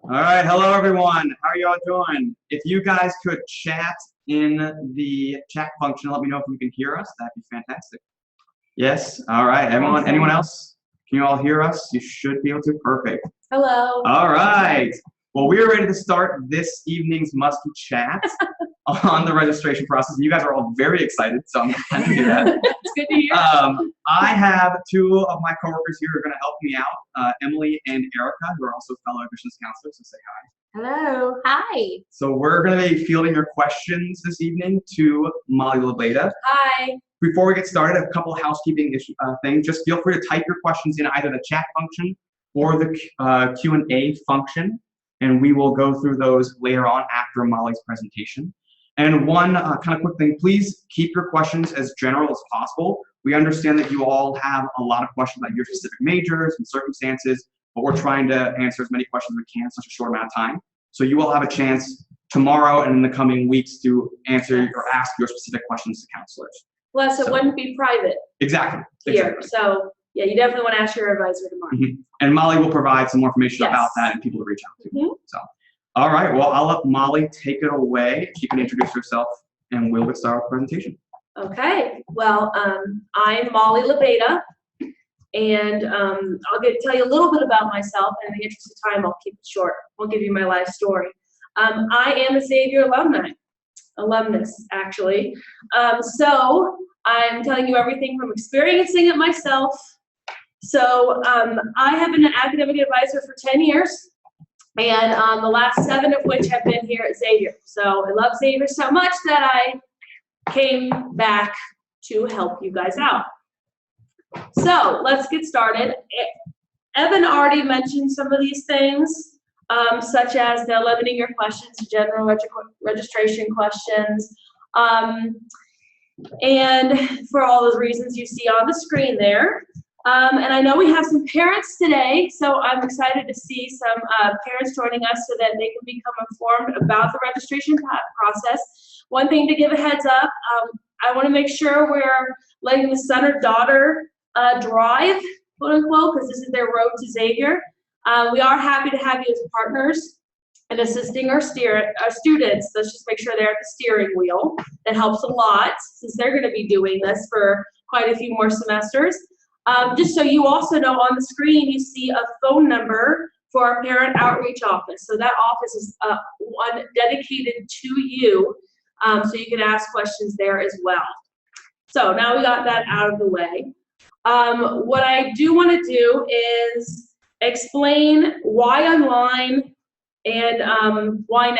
All right, hello everyone. How are y'all doing? If you guys could chat in the chat function, let me know if you can hear us. That'd be fantastic. Yes. All right. Everyone. Anyone else? Can you all hear us? You should be able to. Perfect. Hello. All right. Well, we are ready to start this evening's Muskie chat on the registration process. You guys are all very excited, so I'm glad to hear that. It's good to hear. I have two of my coworkers here who are going to help me out, Emily and Erica, who are also fellow admissions counselors, so say hi. Hello. Hi. So we're going to be fielding your questions this evening to Mollie Labeda. Hi. Before we get started, a couple of housekeeping things. Just feel free to type your questions in either the chat function or the Q&A function, and we will go through those later on after Mollie's presentation. And one kind of quick thing, please keep your questions as general as possible. We understand that you all have a lot of questions about your specific majors and circumstances, but we're trying to answer as many questions as we can in such a short amount of time. So you will have a chance tomorrow and in the coming weeks to answer or ask your specific questions to counselors. Plus, it wouldn't be private. Exactly. Here. So, yeah, you definitely want to ask your advisor tomorrow. Mm-hmm. And Mollie will provide some more information about that and people to reach out to. Mm-hmm. So, all right, well, I'll let Mollie take it away. She can introduce herself, and we'll get started with the presentation. Okay. Well, I'm Mollie Labeda, and I'll tell you a little bit about myself. And in the interest of time, I'll keep it short. I'll give you my life story. I am a Xavier alumnus, actually. So I'm telling you everything from experiencing it myself. So I have been an academic advisor for 10 years. And the last 7 of which have been here at Xavier. So I love Xavier so much that I came back to help you guys out. So let's get started. Evan already mentioned some of these things, such as the limiting your questions to general registration questions. And for all those reasons you see on the screen there. And I know we have some parents today, so I'm excited to see some parents joining us so that they can become informed about the registration process. One thing to give a heads up, I want to make sure we're letting the son or daughter drive, quote unquote, because this is their road to Xavier. We are happy to have you as partners and assisting our students. Let's just make sure they're at the steering wheel. That helps a lot since they're going to be doing this for quite a few more semesters. Just so you also know, on the screen you see a phone number for our parent outreach office. So that office is one dedicated to you, so you can ask questions there as well. So now we got that out of the way. What I do want to do is explain why online and why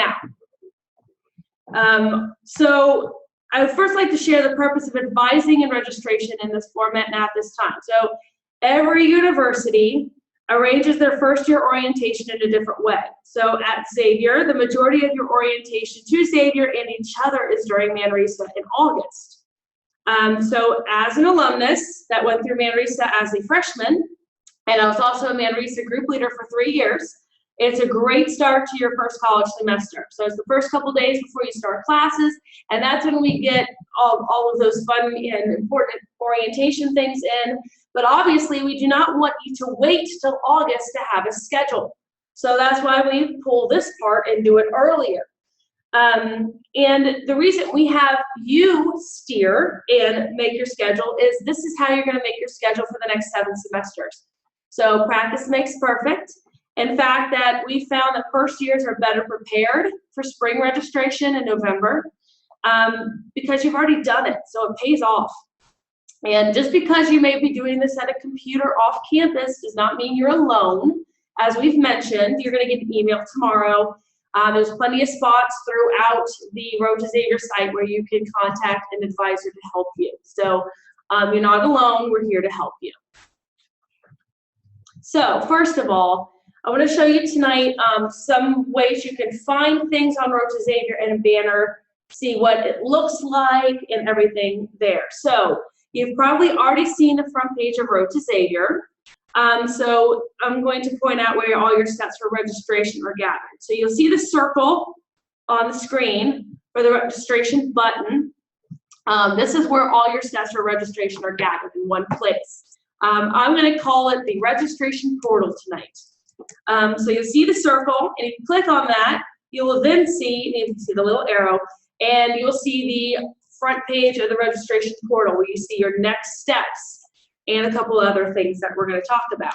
now. So I would first like to share the purpose of advising and registration in this format and at this time. So every university arranges their first year orientation in a different way. So at Xavier, the majority of your orientation to Xavier and each other is during Manresa in August. So as an alumnus that went through Manresa as a freshman, and I was also a Manresa group leader for 3 years, it's a great start to your first college semester. So it's the first couple days before you start classes, and that's when we get all of those fun and important orientation things in. But obviously, we do not want you to wait till August to have a schedule. So that's why we pull this part and do it earlier. And the reason we have you steer and make your schedule is this is how you're going to make your schedule for the next 7 semesters. So practice makes perfect. In fact, that we found that first years are better prepared for spring registration in November because you've already done it, so it pays off. And just because you may be doing this at a computer off campus does not mean you're alone. As we've mentioned, you're going to get an email tomorrow. There's plenty of spots throughout the Road to Xavier site where you can contact an advisor to help you. So you're not alone. We're here to help you. So first of all, I want to show you tonight some ways you can find things on Road to Xavier in a banner, see what it looks like and everything there. So you've probably already seen the front page of Road to Xavier. So I'm going to point out where all your steps for registration are gathered. So you'll see the circle on the screen for the registration button. This is where all your steps for registration are gathered in one place. I'm going to call it the registration portal tonight. So you'll see the circle, and if you click on that, you will then see, you can see the little arrow, and you'll see the front page of the registration portal where you see your next steps and a couple other things that we're going to talk about.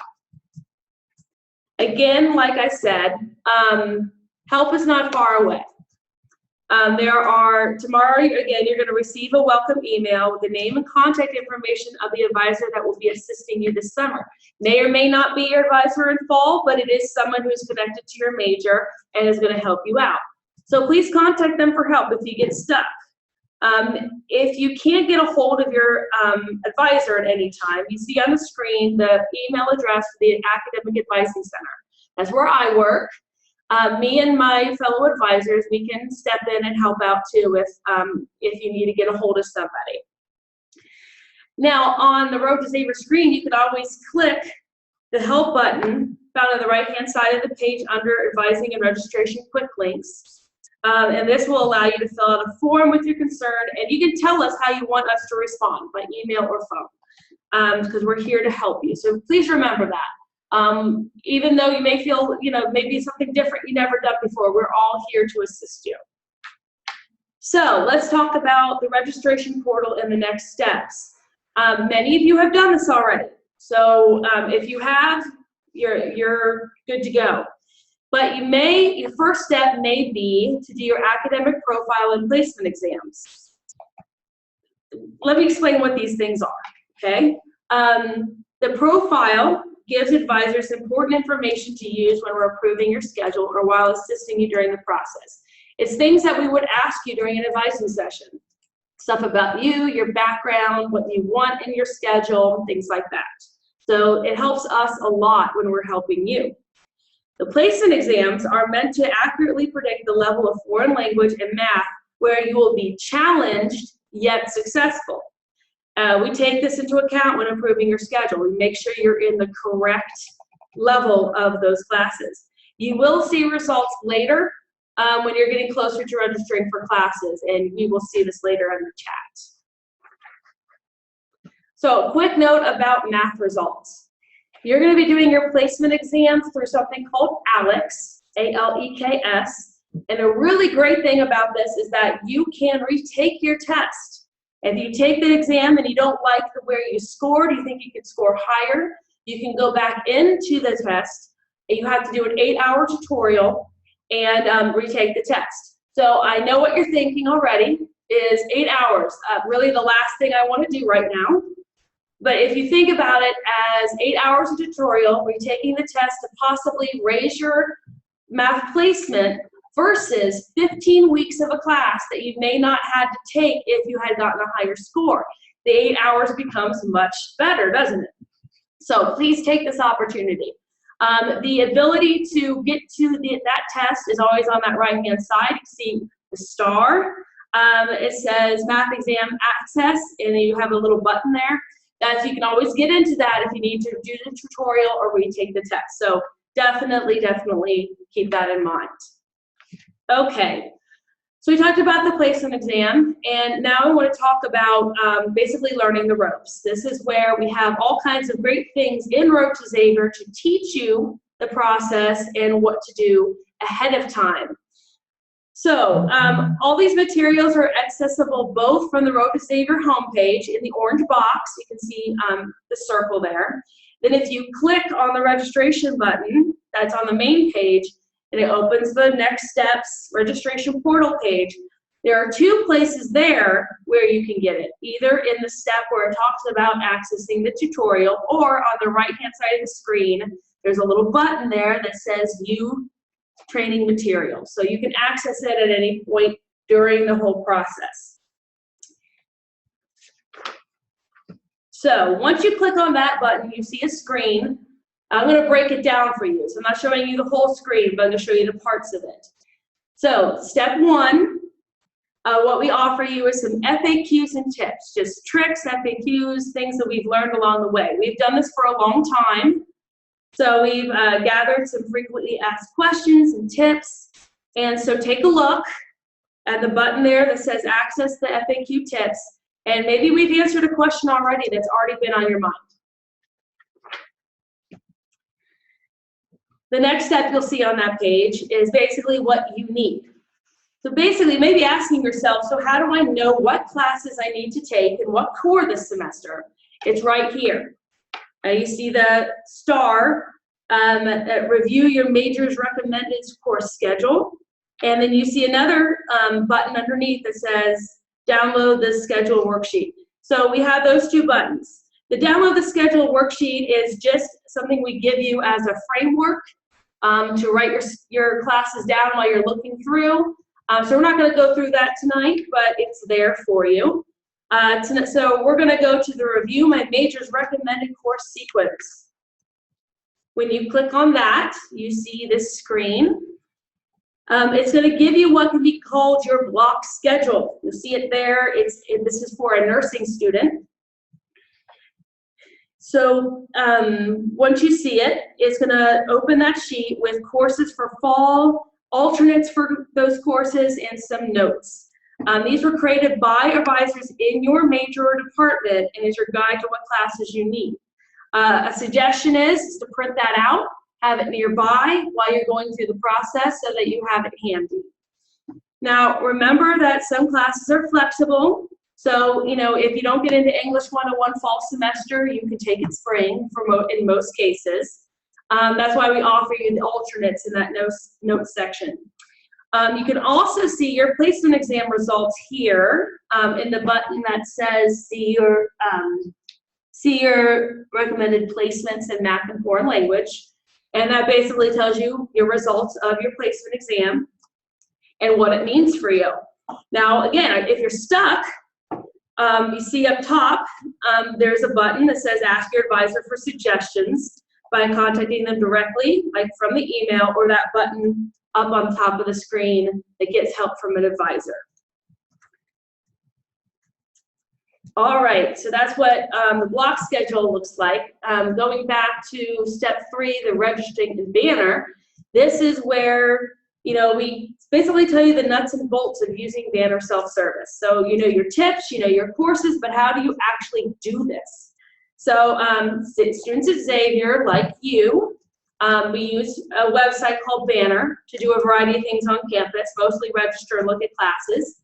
Again, like I said, help is not far away. Tomorrow, again, you're going to receive a welcome email with the name and contact information of the advisor that will be assisting you this summer. May or may not be your advisor in fall, but it is someone who's connected to your major and is going to help you out. So please contact them for help if you get stuck. If you can't get a hold of your advisor at any time, you see on the screen the email address for the Academic Advising Center. That's where I work. Me and my fellow advisors, we can step in and help out too if you need to get a hold of somebody. Now, on the Road to Xavier screen, you can always click the help button found on the right-hand side of the page under Advising and Registration Quick Links. And this will allow you to fill out a form with your concern, and you can tell us how you want us to respond by email or phone, because we're here to help you. So please remember that. Even though you may feel, maybe something different you never done before, we're all here to assist you. So let's talk about the registration portal and the next steps. Many of you have done this already. So if you have, you're good to go. But your first step may be to do your academic profile and placement exams. Let me explain what these things are, okay? The profile gives advisors important information to use when we're approving your schedule or while assisting you during the process. It's things that we would ask you during an advising session. Stuff about you, your background, what you want in your schedule, things like that. So it helps us a lot when we're helping you. The placement exams are meant to accurately predict the level of foreign language and math where you will be challenged yet successful. We take this into account when approving your schedule. We make sure you're in the correct level of those classes. You will see results later when you're getting closer to registering for classes, and we will see this later in the chat. So a quick note about math results. You're going to be doing your placement exams through something called ALEKS, A-L-E-K-S, and a really great thing about this is that you can retake your test. If you take the exam and you don't like where you scored, you think you could score higher, you can go back into the test, and you have to do an 8-hour tutorial and retake the test. So I know what you're thinking already is 8 hours, really the last thing I want to do right now. But if you think about it as 8 hours of tutorial, retaking the test to possibly raise your math placement versus 15 weeks of a class that you may not have to take if you had gotten a higher score. The 8 hours becomes much better, doesn't it? So please take this opportunity. The ability to get to that test is always on that right-hand side. You see the star. It says Math Exam Access, and then you have a little button there. You can always get into that if you need to do the tutorial or retake the test. So definitely keep that in mind. Okay, so we talked about the placement exam, and now I want to talk about basically learning the ropes. This is where we have all kinds of great things in Road to Xavier to teach you the process and what to do ahead of time. So all these materials are accessible both from the Road to Xavier homepage in the orange box. You can see the circle there. Then if you click on the registration button, that's on the main page, and it opens the next steps registration portal page. There are two places there where you can get it, either in the step where it talks about accessing the tutorial, or on the right-hand side of the screen, there's a little button there that says View Training Materials. So you can access it at any point during the whole process. So once you click on that button, you see a screen. I'm going to break it down for you. So I'm not showing you the whole screen, but I'm going to show you the parts of it. So step one, what we offer you is some FAQs and tips, just tricks, FAQs, things that we've learned along the way. We've done this for a long time. So we've gathered some frequently asked questions and tips. And so take a look at the button there that says access the FAQ tips. And maybe we've answered a question already that's already been on your mind. The next step you'll see on that page is basically what you need. So basically, maybe asking yourself, so how do I know what classes I need to take and what core this semester? It's right here. You see the star, review your major's recommended course schedule. And then you see another button underneath that says, download the schedule worksheet. So we have those two buttons. The download the schedule worksheet is just something we give you as a framework to write your classes down while you're looking through. So we're not going to go through that tonight, but it's there for you. So we're going to go to the review my major's recommended course sequence. When you click on that, you see this screen. It's going to give you what can be called your block schedule. You see it there. This is for a nursing student. So once you see it, it's going to open that sheet with courses for fall, alternates for those courses, and some notes. These were created by advisors in your major or department and is your guide to what classes you need. A suggestion is to print that out, have it nearby while you're going through the process so that you have it handy. Now, remember that some classes are flexible. So, if you don't get into English 101 fall semester, you can take it spring in most cases. That's why we offer you the alternates in that notes section. You can also see your placement exam results here in the button that says see your recommended placements in math and foreign language. And that basically tells you your results of your placement exam and what it means for you. Now, again, if you're stuck, you see up top, there's a button that says ask your advisor for suggestions by contacting them directly, like from the email, or that button up on top of the screen that gets help from an advisor. All right, so that's what the block schedule looks like. Going back to step 3, the registering and banner, this is where, we basically tell you the nuts and bolts of using banner self-service. So you know your tips, you know your courses, but how do you actually do this? So students at Xavier, like you, we use a website called Banner to do a variety of things on campus, mostly register and look at classes.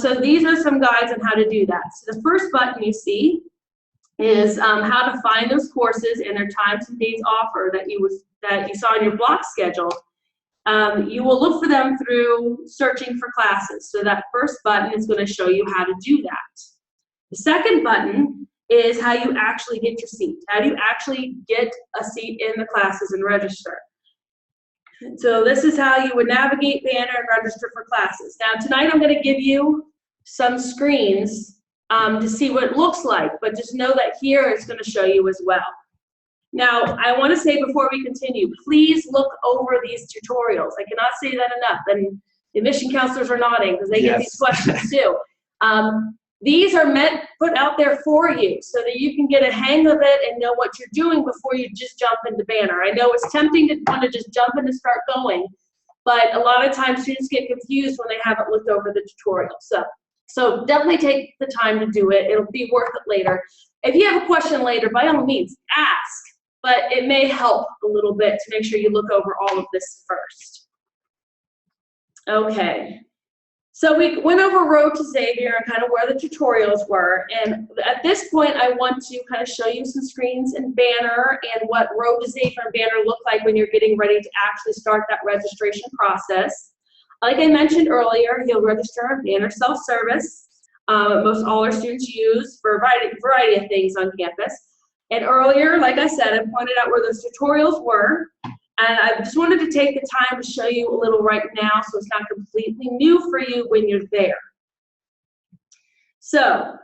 So these are some guides on how to do that. So the first button you see is how to find those courses and their times and days offer that you saw in your block schedule. You will look for them through searching for classes. So that first button is going to show you how to do that. The second button is how you actually get your seat. How do you actually get a seat in the classes and register? So this is how you would navigate Banner and register for classes. Now tonight I'm going to give you some screens to see what it looks like, but just know that here it's going to show you as well. Now I want to say before we continue, please look over these tutorials. I cannot say that enough, and the admission counselors are nodding because they get these questions too. These are put out there for you so that you can get a hang of it and know what you're doing before you just jump into Banner. I know it's tempting to want to just jump in and start going, but a lot of times students get confused when they haven't looked over the tutorial. So definitely take the time to do it. It'll be worth it later. If you have a question later, by all means, ask, but it may help a little bit to make sure you look over all of this first. Okay. So we went over Road to Xavier and kind of where the tutorials were. And at this point, I want to kind of show you some screens in Banner and what Road to Xavier and Banner look like when you're getting ready to actually start that registration process. Like I mentioned earlier, you'll register on Banner self-service. Most all our students use for a variety of things on campus. And earlier, like I said, I pointed out where those tutorials were. And I just wanted to take the time to show you a little right now so it's not completely new for you when you're there. So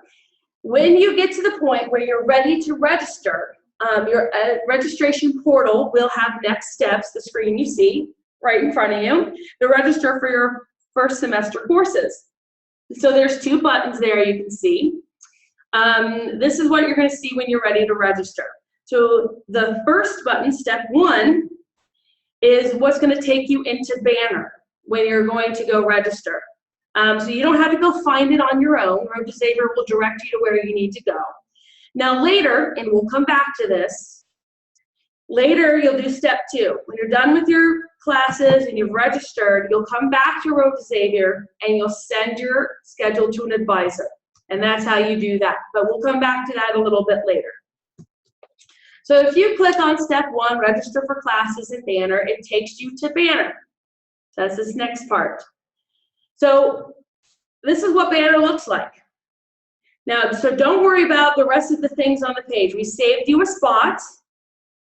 when you get to the point where you're ready to register, your registration portal will have next steps, the screen you see right in front of you, to register for your first semester courses. So there's 2 buttons there you can see. This is what you're going to see when you're ready to register. So the first button, step 1, is what's going to take you into Banner when you're going to go register. So you don't have to go find it on your own. Road to Xavier will direct you to where you need to go. Now later, and we'll come back to this, Later, you'll do step 2. When you're done with your classes and you've registered, you'll come back to Road to Xavier and you'll send your schedule to an advisor. And that's how you do that. But we'll come back to that a little bit later. So if you click on step 1, register for classes in Banner, it takes you to Banner. That's this next part. So this is what Banner looks like. Now, so don't worry about the rest of the things on the page. We saved you a spot,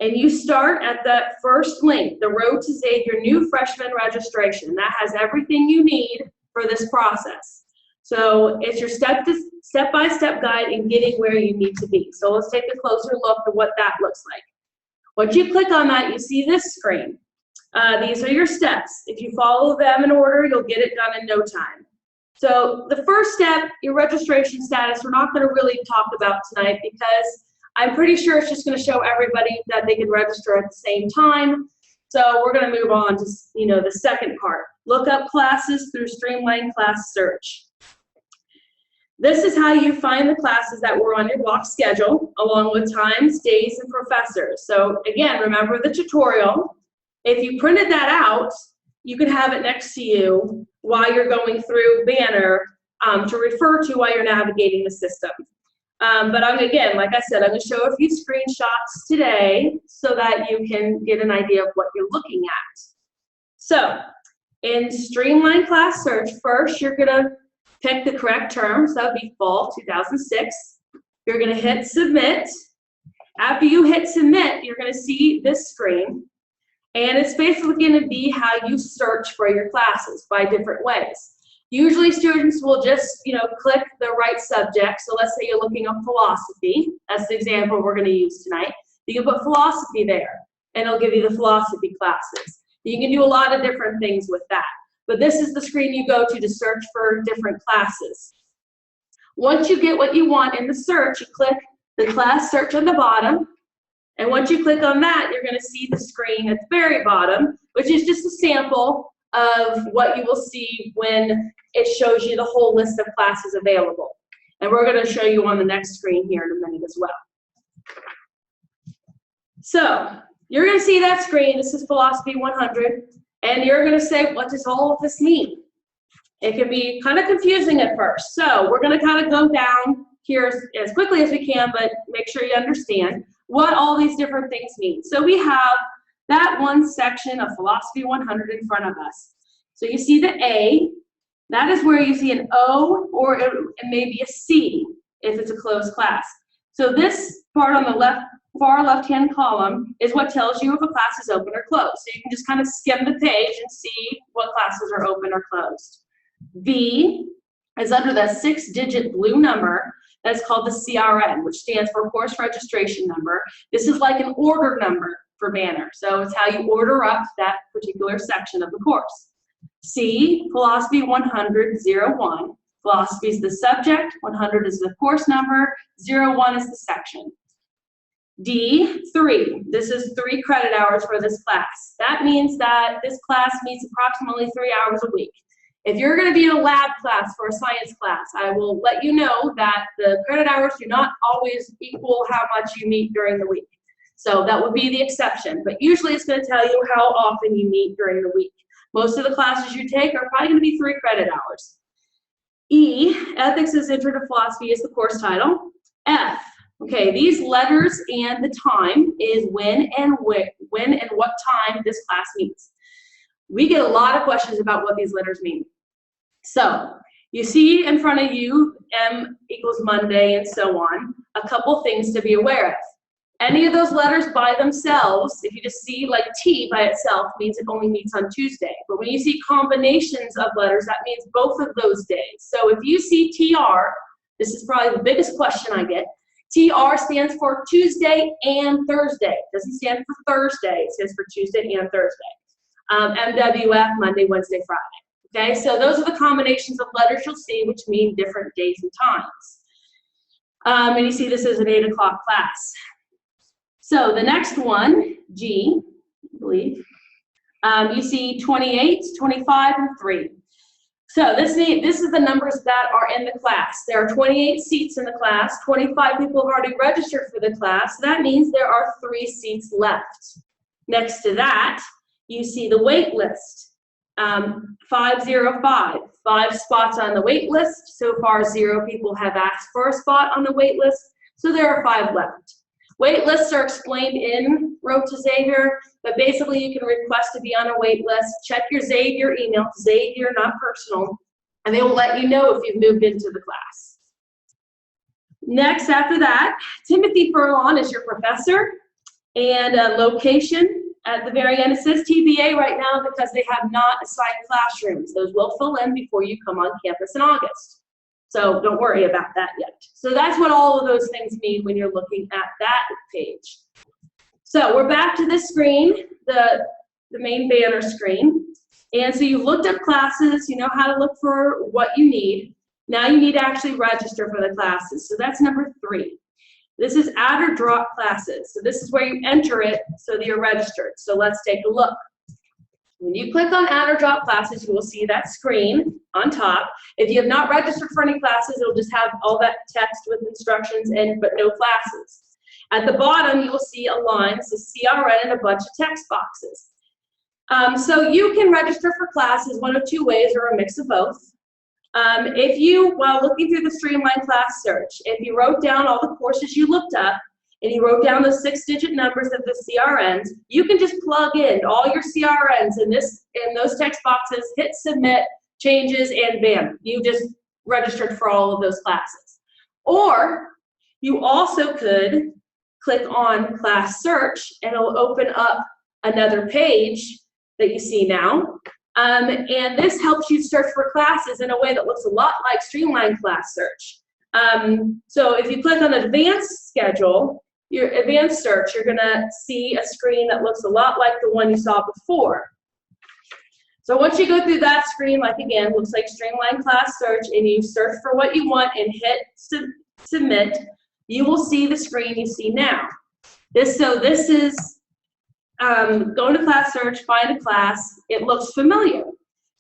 and you start at that first link, the Road to Xavier New Freshman Registration. That has everything you need for this process. So it's your step-by-step guide in getting where you need to be. So let's take a closer look at what that looks like. Once you click on that, you see this screen. These are your steps. If you follow them in order, you'll get it done in no time. So the first step, your registration status, we're not going to really talk about tonight because I'm pretty sure it's just going to show everybody that they can register at the same time. So we're going to move on to, the second part. Look up classes through Streamlined Class Search. This is how you find the classes that were on your block schedule, along with times, days, and professors. So again, remember the tutorial. If you printed that out, you can have it next to you while you're going through Banner to refer to while you're navigating the system. But again, like I said, I'm going to show a few screenshots today so that you can get an idea of what you're looking at. So in Streamlined Class Search, first you're going to pick the correct term, so that would be fall 2006. You're going to hit submit. After you hit submit, you're going to see this screen, and it's basically going to be how you search for your classes by different ways. Usually students will just, click the right subject. So let's say you're looking up philosophy. That's the example we're going to use tonight. You can put philosophy there, and it'll give you the philosophy classes. You can do a lot of different things with that. But this is the screen you go to search for different classes. Once you get what you want in the search, you click the class search on the bottom. And once you click on that, you're going to see the screen at the very bottom, which is just a sample of what you will see when it shows you the whole list of classes available. And we're going to show you on the next screen here in a minute as well. So you're going to see that screen. This is Philosophy 100. And you're going to say, what does all of this mean? It can be kind of confusing at first. So we're going to kind of go down here as quickly as we can, but make sure you understand what all these different things mean. So we have that one section of Philosophy 100 in front of us. So you see the A. That is where you see an O or maybe a C if it's a closed class. So this part on the far left-hand column is what tells you if a class is open or closed. So you can just kind of skim the page and see what classes are open or closed. B is under the 6-digit blue number that's called the CRN, which stands for Course Registration Number. This is like an order number for Banner. So it's how you order up that particular section of the course. C, Philosophy 100-01. Philosophy is the subject, 100 is the course number, 01 is the section. D, 3. This is 3 credit hours for this class. That means that this class meets approximately 3 hours a week. If you're going to be in a lab class for a science class, I will let you know that the credit hours do not always equal how much you meet during the week. So that would be the exception, but usually it's going to tell you how often you meet during the week. Most of the classes you take are probably going to be 3 credit hours. E, Ethics is Intro to Philosophy is the course title. F, okay, these letters and the time is when and what time this class meets. We get a lot of questions about what these letters mean. So you see in front of you, M equals Monday and so on, a couple things to be aware of. Any of those letters by themselves, if you just see like T by itself, means it only meets on Tuesday. But when you see combinations of letters, that means both of those days. So if you see TR, this is probably the biggest question I get. TR stands for Tuesday and Thursday. It doesn't stand for Thursday, it stands for Tuesday and Thursday. MWF, Monday, Wednesday, Friday. Okay, so those are the combinations of letters you'll see which mean different days and times. And you see this is an 8 o'clock class. So the next one, G, I believe, you see 28, 25, and 3. So this is the numbers that are in the class. There are 28 seats in the class. 25 people have already registered for the class. So that means there are 3 seats left. Next to that, you see the wait list. 505, 5 spots on the wait list. So far, 0 people have asked for a spot on the wait list. So there are 5 left. Wait lists are explained in Road to Xavier, but basically you can request to be on a wait list. Check your Xavier email, Xavier, not personal, and they will let you know if you've moved into the class. Next, after that, Timothy Furlong is your professor, and location at the very end. It says TBA right now because they have not assigned classrooms. Those will fill in before you come on campus in August. So don't worry about that yet. So that's what all of those things mean when you're looking at that page. So we're back to this screen, the main banner screen. And so you've looked up classes, you know how to look for what you need. Now you need to actually register for the classes. So that's number 3. This is add or drop classes. So this is where you enter it so that you're registered. So let's take a look. When you click on add or drop classes, you will see that screen on top. If you have not registered for any classes, it'll just have all that text with instructions in, but no classes. At the bottom, you will see a line that says CRN and a bunch of text boxes. So you can register for classes one of 2 ways or a mix of both. If you, while looking through the Streamlined class search, if you wrote down all the courses you looked up, and you wrote down the 6-digit numbers of the CRNs, you can just plug in all your CRNs in those text boxes, hit submit, changes, and bam, you just registered for all of those classes. Or you also could click on class search and it'll open up another page that you see now. And this helps you search for classes in a way that looks a lot like Streamlined class search. So if you click on advanced schedule, your advanced search, you're gonna see a screen that looks a lot like the one you saw before. So once you go through that screen, like again, looks like Streamlined class search, and you search for what you want and hit submit, you will see the screen you see now. This is go to class search, find a class. It looks familiar.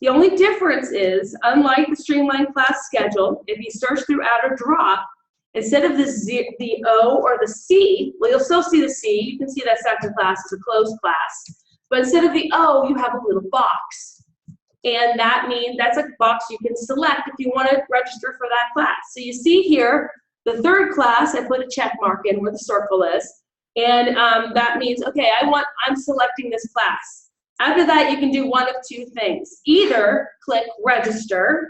The only difference is, unlike the Streamlined class schedule, if you search through add or drop, instead of the O or the C, well, you'll still see the C. You can see that second class is a closed class. But instead of the O, you have a little box. And that means that's a box you can select if you want to register for that class. So you see here, the 3rd class, I put a check mark in where the circle is. And that means, okay, I'm selecting this class. After that, you can do one of 2 things. Either click register,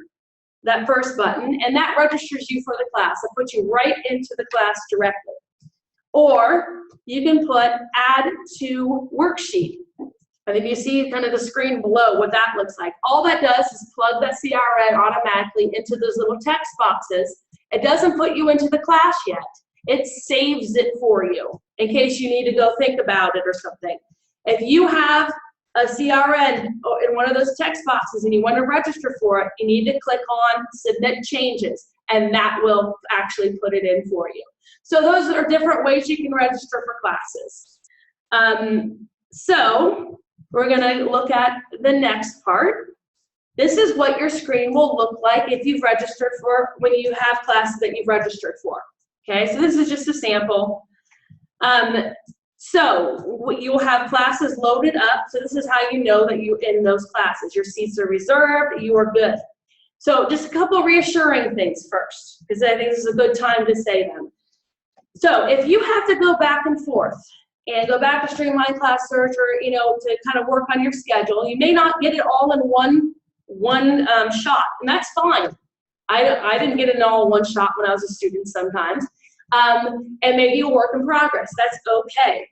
that first button, and that registers you for the class. It puts you right into the class directly. Or you can put add to worksheet. And if you see kind of the screen below what that looks like, all that does is plug that CRN automatically into those little text boxes. It doesn't put you into the class yet. It saves it for you in case you need to go think about it or something. If you have a CRN in one of those text boxes and you want to register for it, you need to click on submit changes, and that will actually put it in for you. So those are different ways you can register for classes. So we're going to look at the next part. This is what your screen will look like if you've registered for, when you have classes that you've registered for. Okay, so this is just a sample. So you'll have classes loaded up. So this is how you know that you're in those classes. Your seats are reserved, you are good. So just a couple of reassuring things first, because I think this is a good time to say them. So if you have to go back and forth and go back to Streamlined class search, or to kind of work on your schedule, you may not get it all in one shot, and that's fine. I didn't get it all in one shot when I was a student sometimes. And maybe a work in progress. That's okay.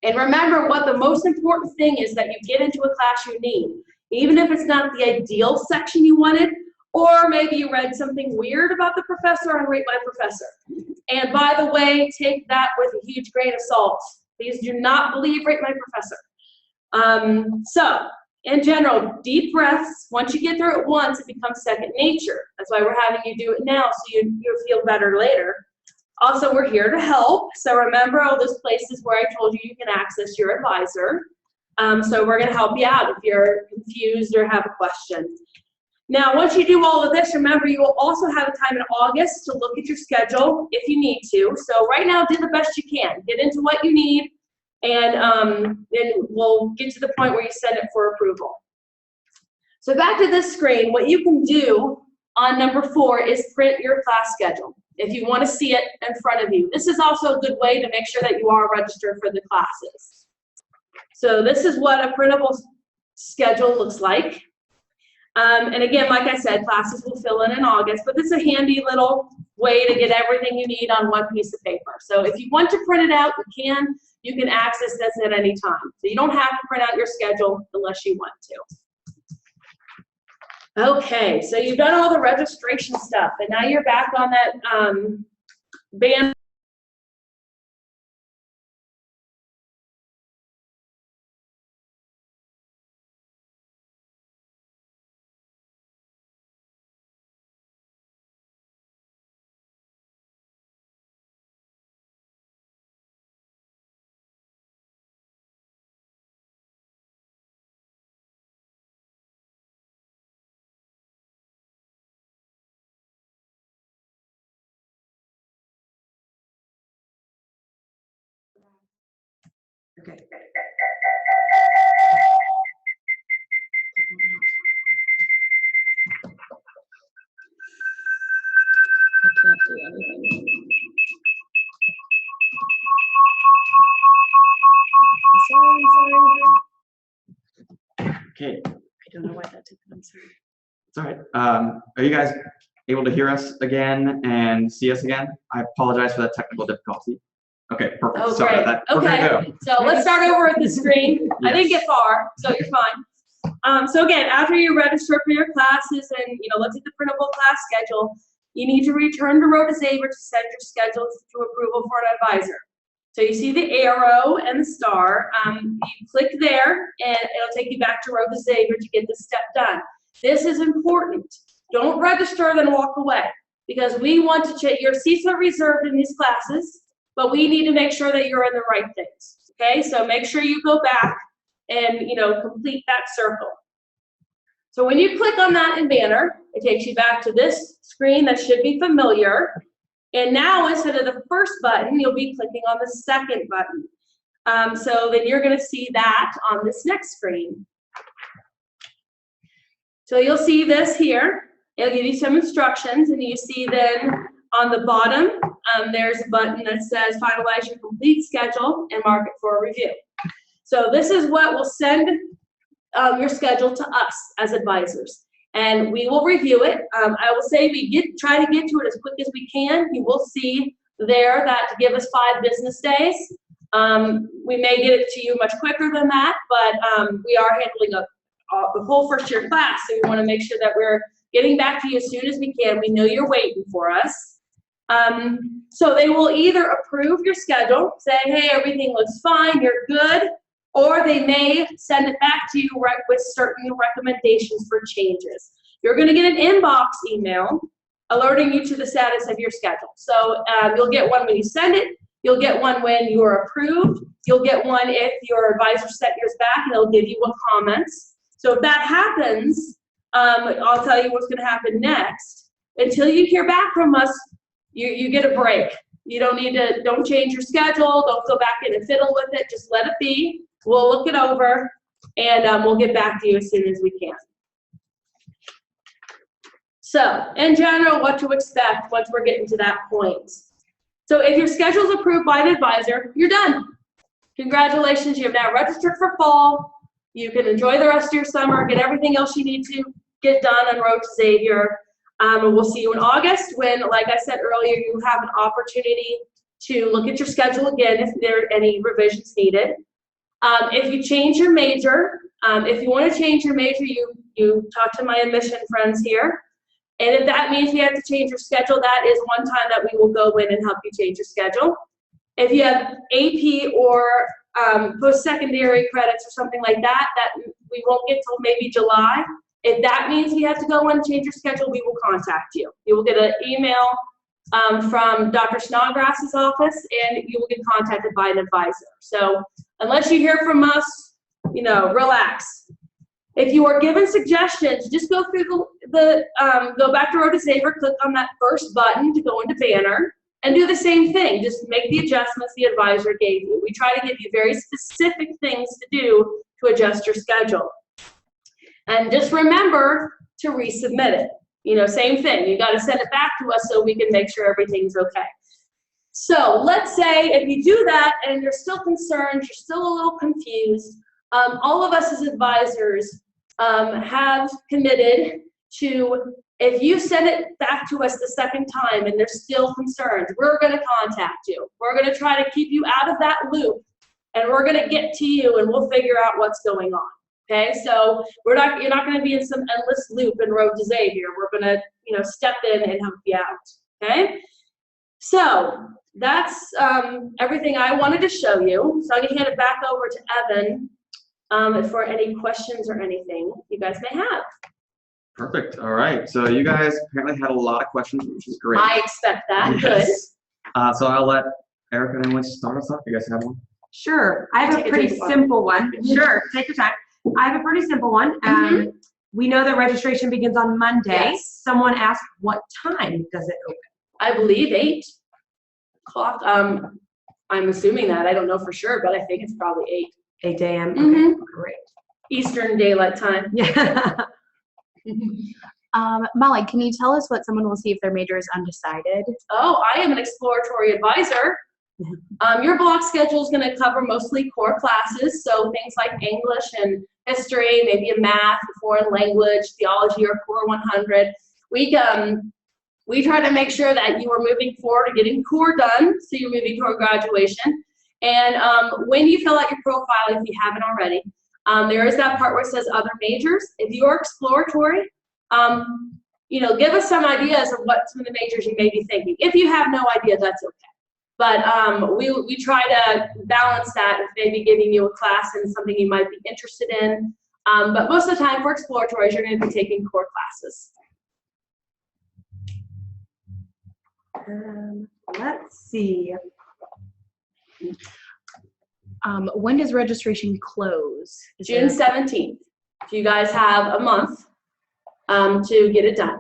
And remember, what the most important thing is that you get into a class you need. Even if it's not the ideal section you wanted, or maybe you read something weird about the professor on Rate My Professor. And by the way, take that with a huge grain of salt. Please do not believe Rate My Professor. So, in general, deep breaths. Once you get through it once, it becomes second nature. That's why we're having you do it now, so you'll feel better later. Also, we're here to help. So remember all those places where I told you can access your advisor. So we're going to help you out if you're confused or have a question. Now, once you do all of this, remember you will also have a time in August to look at your schedule if you need to. So right now, do the best you can. Get into what you need, and then we'll get to the point where you send it for approval. So back to this screen, what you can do on number 4 is print your class schedule if you want to see it in front of you. This is also a good way to make sure that you are registered for the classes. So this is what a printable schedule looks like. And again, like I said, classes will fill in August, but this is a handy little way to get everything you need on one piece of paper. So if you want to print it out, you can access this at any time. So you don't have to print out your schedule unless you want to. Okay, so you've done all the registration stuff, and now you're back on that band. Okay. I can't do anything. I'm sorry. Okay, I don't know why that did. I'm sorry. it's all right. Are you guys able to hear us again and see us again? I apologize for that technical difficulty. Okay, perfect. Oh, Sorry great. about that. We're gonna Okay, go. so let's start over at the screen. I didn't Yes. get far, so you're fine. So again, after you register for your classes and looked at the printable class schedule, you need to return to Xavier to send your schedules to approval for an advisor. So you see the arrow and the star. You click there, and it'll take you back to Xavier to get this step done. This is important. Don't register, then walk away, because we want to check. Your seats are reserved in these classes, but we need to make sure that you're in the right things. Okay, so make sure you go back and complete that circle. So when you click on that in banner, it takes you back to this screen that should be familiar. And now instead of the first button, you'll be clicking on the second button. So then you're going to see that on this next screen. So you'll see this here. It'll give you some instructions, and you see then on the bottom, there's a button that says finalize your complete schedule and mark it for a review. So this is what will send your schedule to us as advisors, and we will review it. I will say we try to get to it as quick as we can. You will see there that to give us 5 business days. We may get it to you much quicker than that, but we are handling the whole first year class, so we want to make sure that we're getting back to you as soon as we can. We know you're waiting for us. So they will either approve your schedule, say, hey, everything looks fine, you're good, or they may send it back to you with certain recommendations for changes. You're going to get an inbox email alerting you to the status of your schedule. So you'll get one when you send it, you'll get one when you are approved, you'll get one if your advisor sent yours back, and they'll give you what comments. So if that happens, I'll tell you what's going to happen next. Until you hear back from us, you get a break. You don't change your schedule, don't go back in and fiddle with it, just let it be. We'll look it over, and we'll get back to you as soon as we can. So, in general, what to expect once we're getting to that point. So if your schedule is approved by an advisor, you're done. Congratulations, you have now registered for fall. You can enjoy the rest of your summer, get everything else you need to get done on road to Xavier. And we'll see you in August when, like I said earlier, you have an opportunity to look at your schedule again if there are any revisions needed. If you change your major, if you want to change your major, you talk to my admission friends here. And if that means you have to change your schedule, that is one time that we will go in and help you change your schedule. If you have AP or post-secondary credits or something like that, that we won't get till maybe July. If that means you have to go in and change your schedule, we will contact you. You will get an email from Dr. Snodgrass's office, and you will get contacted by an advisor. So unless you hear from us, relax. If you are given suggestions, just go through go back to Road to Xavier, click on that first button to go into Banner, and do the same thing. Just make the adjustments the advisor gave you. We try to give you very specific things to do to adjust your schedule. And just remember to resubmit it. You know, same thing. You got to send it back to us so we can make sure everything's okay. So let's say if you do that and you're still concerned, you're still a little confused, all of us as advisors have committed to, if you send it back to us the second time and there's still concerns, we're going to contact you. We're going to try to keep you out of that loop, and we're going to get to you and we'll figure out what's going on. Okay, so you're not going to be in some endless loop in Road to Xavier. We're going to, you know, step in and help you out. Okay, so that's everything I wanted to show you. So I'm going to hand it back over to Evan for any questions or anything you guys may have. Perfect. All right. So you guys apparently had a lot of questions, which is great. I expect that. Yes. Good. So I'll let Erica and Emily start us off. You guys have one? Sure. I have a pretty simple one. Sure. Take your time. I have a pretty simple one. We know that registration begins on Monday. Yes. Someone asked, what time does it open? I believe 8 o'clock. I'm assuming that. I don't know for sure, but I think it's probably 8 a.m. Mhm. Okay, great. Eastern Daylight Time. Yeah. Molly, can you tell us what someone will see if their major is undecided? Oh, I am an exploratory advisor. Your block schedule is going to cover mostly core classes, so things like English and history, maybe a math, a foreign language, theology, or core 100. We try to make sure that you are moving forward to getting core done, so you're moving toward graduation. And when you fill out your profile, if you haven't already, there is that part where it says other majors. If you are exploratory, you know, give us some ideas of what some of the majors you may be thinking. If you have no idea, that's okay. But we try to balance that with maybe giving you a class in something you might be interested in. But most of the time for exploratories, you're going to be taking core classes. Let's see. When does registration close? Is June there- 17th. So you guys have a month to get it done.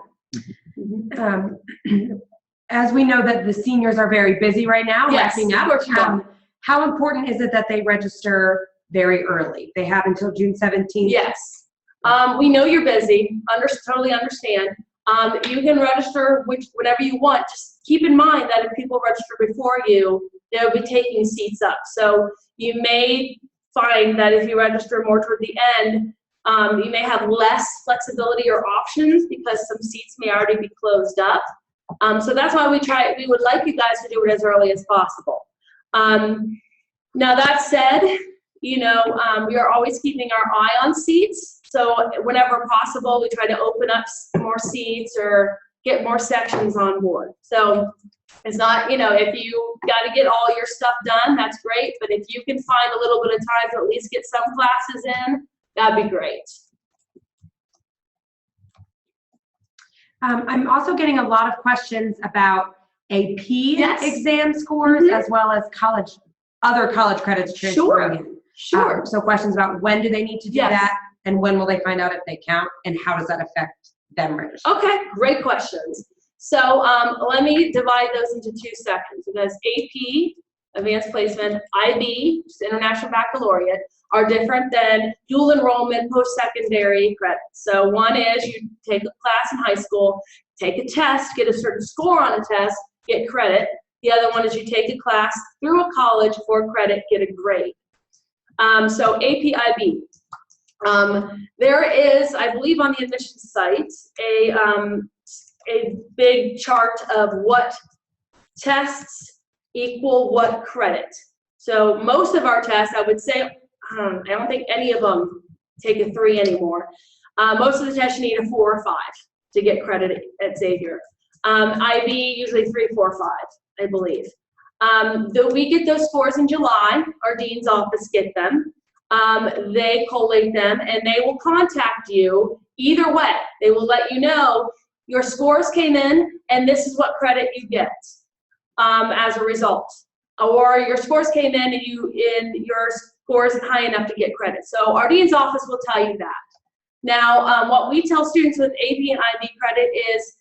As we know that the seniors are very busy right now, Yes, wrapping of course you up, are. how important is it that they register very early? They have until June 17th? Yes. We know you're busy. Totally understand. You can register whenever you want. Just keep in mind that if people register before you, they'll be taking seats up. So you may find that if you register more toward the end, you may have less flexibility or options because some seats may already be closed up. So that's why we would like you guys to do it as early as possible. Now that said, you know, we are always keeping our eye on seats. So whenever possible, we try to open up more seats or get more sections on board. So it's not, you know, if you got to get all your stuff done, that's great. But if you can find a little bit of time to at least get some classes in, that'd be great. I'm also getting a lot of questions about AP Yes. exam scores Mhm. as well as other college credits transferring in. Sure. So questions about when do they need to do Yes. that, and when will they find out if they count, and how does that affect them registering? Okay, great questions. So let me divide those into 2 sections because AP, Advanced Placement, IB, which is International Baccalaureate, are different than dual enrollment post-secondary credits. So one is you take a class in high school, take a test, get a certain score on a test, get credit. The other one is you take a class through a college for credit, get a grade. So AP, IB. There is, I believe on the admissions site, a big chart of what tests equal what credit. So most of our tests, I would say, I don't think any of them take a 3 anymore. Most of the tests you need a 4 or 5 to get credit at Xavier. IB usually 3, 4, 5, I believe. We get those scores in July. Our dean's office get them. They collate them and they will contact you either way. They will let you know your scores came in and this is what credit you get as a result. Or your scores came in and your score isn't high enough to get credit. So our dean's office will tell you that. Now, what we tell students with AP and IB credit is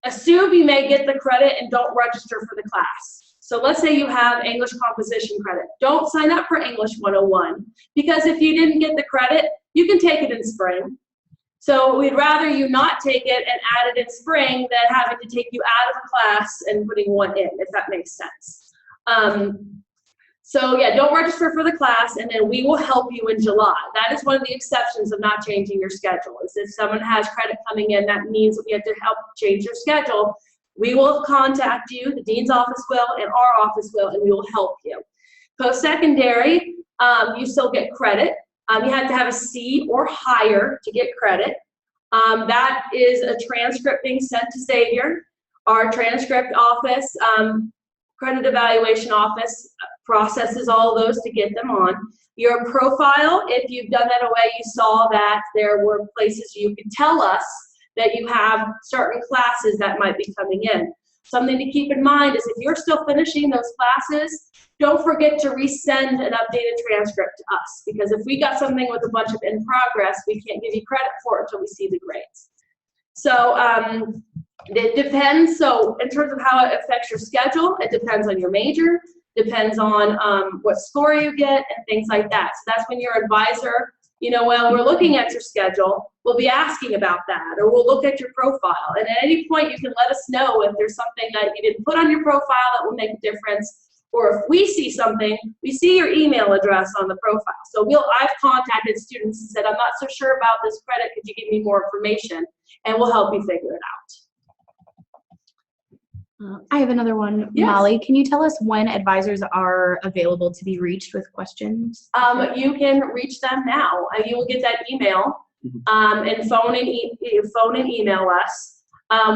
assume you may get the credit and don't register for the class. So let's say you have English composition credit. Don't sign up for English 101 because if you didn't get the credit, you can take it in spring. So we'd rather you not take it and add it in spring than having to take you out of a class and putting one in, if that makes sense. So yeah, don't register for the class, and then we will help you in July. That is one of the exceptions of not changing your schedule. Is if someone has credit coming in, that means that we have to help change your schedule. We will contact you, the dean's office will, and our office will, and we will help you. Post-secondary, you still get credit. You have to have a C or higher to get credit. That is a transcript being sent to Xavier. Our transcript office, credit evaluation office processes all of those to get them on. Your profile, if you've done that away, you saw that there were places you could tell us that you have certain classes that might be coming in. Something to keep in mind is if you're still finishing those classes, don't forget to resend an updated transcript to us, because if we got something with a bunch of in progress, we can't give you credit for it until we see the grades. So it depends. So in terms of how it affects your schedule, it depends on your major, depends on what score you get and things like that. So that's when your advisor, you know, when we're looking at your schedule, we'll be asking about that, or we'll look at your profile. And at any point, you can let us know if there's something that you didn't put on your profile that will make a difference. Or if we see something, we see your email address on the profile. So I've contacted students and said, I'm not so sure about this credit, could you give me more information? And we'll help you figure it out. I have another one. Yes. Molly, can you tell us when advisors are available to be reached with questions? You can reach them now. You will get that email and phone and email us.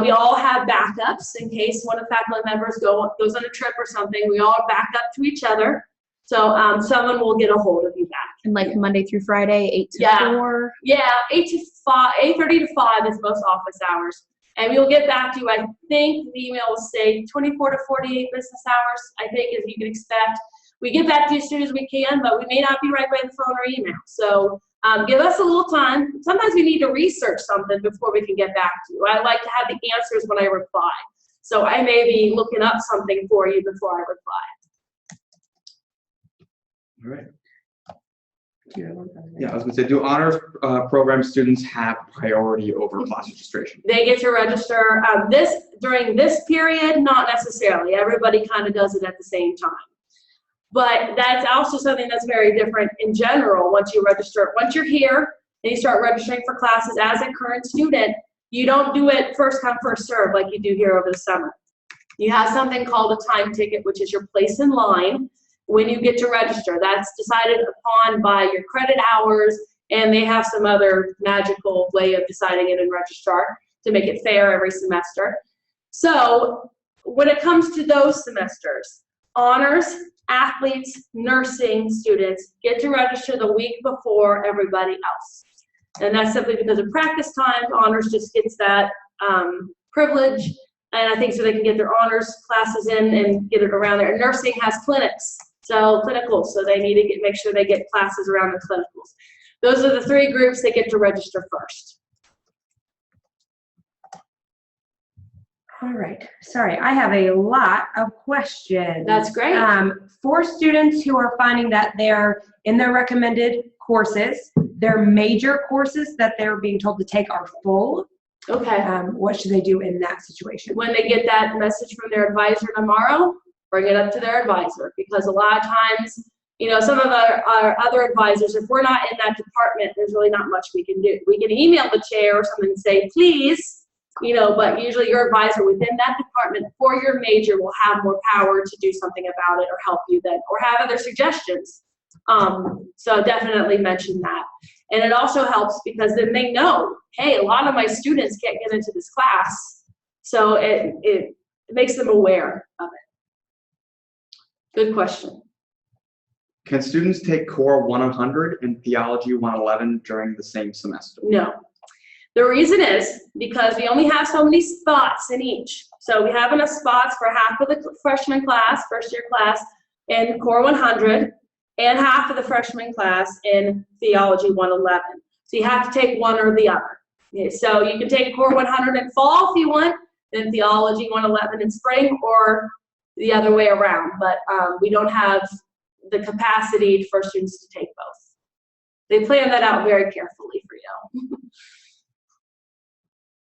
We all have backups in case one of the faculty members goes on a trip or something. We all back up to each other. So someone will get a hold of you back. And like Monday through Friday, 8 to 4? Yeah, 8 to 5, 8:30 to 5 is most office hours. And we'll get back to you. I think the email will say 24 to 48 business hours, I think, as you can expect. We get back to you as soon as we can, but we may not be right by the phone or email. So give us a little time. Sometimes we need to research something before we can get back to you. I like to have the answers when I reply. So I may be looking up something for you before I reply. All right. Yeah, I was going to say, do honors program students have priority over class registration? They get to register during this period, not necessarily. Everybody kind of does it at the same time. But that's also something that's very different in general once you register. Once you're here and you start registering for classes as a current student, you don't do it first come, first serve like you do here over the summer. You have something called a time ticket, which is your place in line when you get to register. That's decided upon by your credit hours, and they have some other magical way of deciding it in registrar to make it fair every semester. So when it comes to those semesters, honors, athletes, nursing students get to register the week before everybody else. And that's simply because of practice times. Honors just gets that privilege, and I think so they can get their honors classes in and get it around there. And nursing has clinics, so clinicals, so they need to make sure they get classes around the clinicals. Those are the three groups that get to register first. All right. Sorry, I have a lot of questions. That's great. For students who are finding that they're in their recommended courses, their major courses that they're being told to take are full. Okay. What should they do in that situation? When they get that message from their advisor tomorrow, bring it up to their advisor, because a lot of times, you know, some of our other advisors, if we're not in that department, there's really not much we can do. We can email the chair or something and say, please, you know, but usually your advisor within that department for your major will have more power to do something about it or help you then, or have other suggestions. So definitely mention that. And it also helps because then they know, hey, a lot of my students can't get into this class. So it makes them aware of it. Good question. Can students take Core 100 and Theology 111 during the same semester? No. The reason is because we only have so many spots in each. So we have enough spots for half of the freshman class, first year class, in Core 100, and half of the freshman class in Theology 111. So you have to take one or the other. Okay, so you can take Core 100 in fall if you want, then Theology 111 in spring, or the other way around. But we don't have the capacity for students to take both. They plan that out very carefully for you.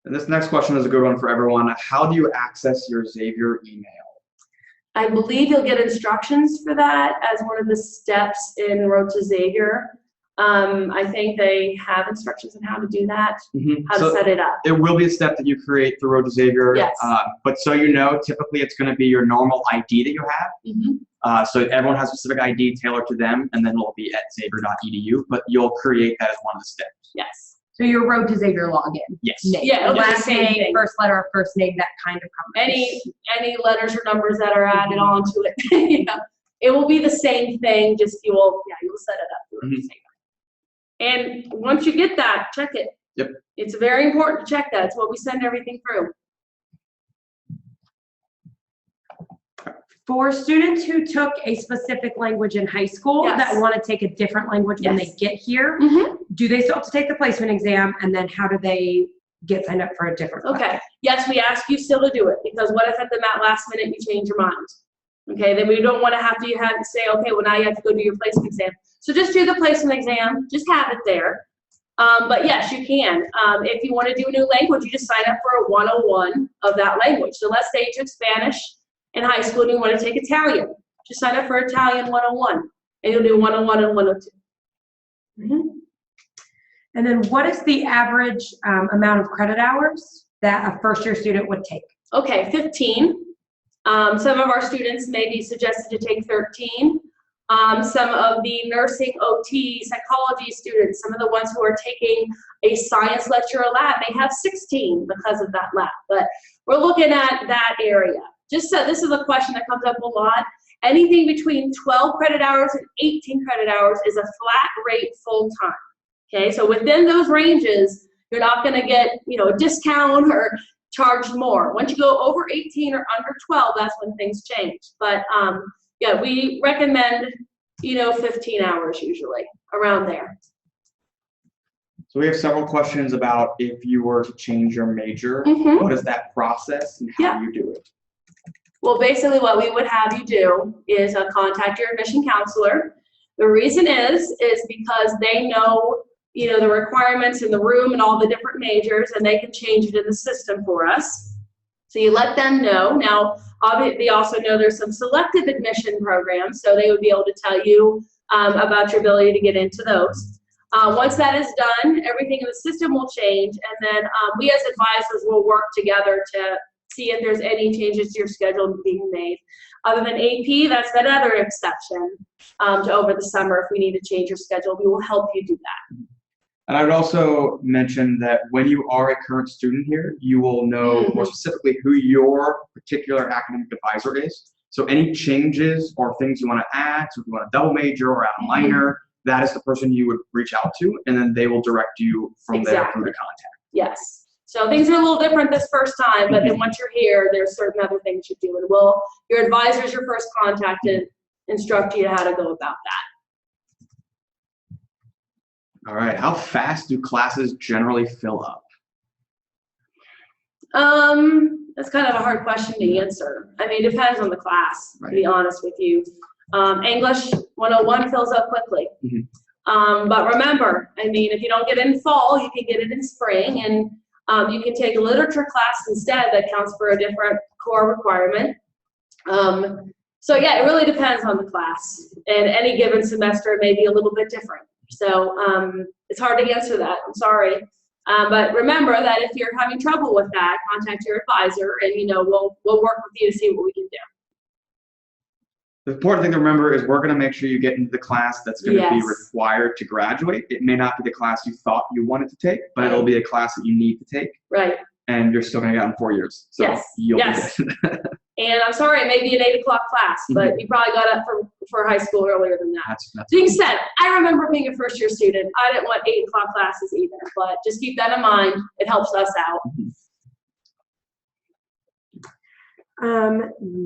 And this next question is a good one for everyone. How do you access your Xavier email? I believe you'll get instructions for that as one of the steps in Road to Xavier. I think they have instructions on how to do that, how to set it up. It will be a step that you create through Road to Xavier. Yes. But so you know, typically it's going to be your normal ID that you have. So everyone has a specific ID tailored to them, and then it'll be at xavier.edu, but you'll create that as one of the steps. Yes. So your Road to Xavier login. Yes. Name. Yeah, it'll be the Last same name, thing. first letter, first name, that kind of coverage. Any letters or numbers that are added onto it, it will be the same thing. Just you'll set it up through the same. And once you get that, check it. Yep. It's very important to check that. It's what we send everything through. For students who took a specific language in high school that want to take a different language when they get here, do they still have to take the placement exam, and then how do they get signed up for a different class? Okay. Yes, we ask you still to do it, because what if at the last minute you change your mind? Okay, then we don't want to have to say, okay, well now you have to go do your placement exam. So just do the placement exam, just have it there. But yes, you can. If you want to do a new language, you just sign up for a 101 of that language. So let's say you took Spanish in high school and you want to take Italian. Just sign up for Italian 101, and you'll do 101 and 102. And then what is the average amount of credit hours that a first-year student would take? Okay, 15. Some of our students may be suggested to take 13. Some of the nursing, OT, psychology students, some of the ones who are taking a science lecture or lab may have 16 because of that lab. But we're looking at that area. Just so this is a question that comes up a lot. Anything between 12 credit hours and 18 credit hours is a flat rate full time. Okay, so within those ranges, you're not going to get a discount or charged more. Once you go over 18 or under 12, that's when things change. But yeah, we recommend 15 hours usually, around there. So we have several questions about if you were to change your major, what is that process and how do you do it? Well, basically what we would have you do is contact your admission counselor. The reason is because they know the requirements in the room and all the different majors, and they can change it in the system for us. So you let them know. Now, obviously, they also know there's some selective admission programs, so they would be able to tell you about your ability to get into those. Once that is done, everything in the system will change, and then we as advisors will work together to see if there's any changes to your schedule being made. Other than AP, that's that other exception to over the summer. If we need to change your schedule, we will help you do that. And I would also mention that when you are a current student here, you will know more specifically who your particular academic advisor is. So any changes or things you want to add, so if you want a double major or add a minor, that is the person you would reach out to, and then they will direct you from there through to contact. Yes. So things are a little different this first time, but then once you're here, there's certain other things you do. And your advisor is your first contact to instruct you how to go about that. All right, how fast do classes generally fill up? That's kind of a hard question to answer. I mean, it depends on the class, to be honest with you. English 101 fills up quickly. But remember, I mean, if you don't get it in fall, you can get it in spring, and you can take a literature class instead that counts for a different core requirement. So yeah, it really depends on the class, and any given semester it may be a little bit different. So it's hard to answer that, I'm sorry. But remember that if you're having trouble with that, contact your advisor, and we'll work with you to see what we can do. The important thing to remember is we're going to make sure you get into the class that's going to be required to graduate. It may not be the class you thought you wanted to take, but it'll be a class that you need to take. Right. And you're still going to get it in 4 years. So you'll be good. And I'm sorry, it may be an 8 o'clock class, but you probably got up for high school earlier than that. That's Being said, I remember being a first-year student. I didn't want 8 o'clock classes either, but just keep that in mind. It helps us out.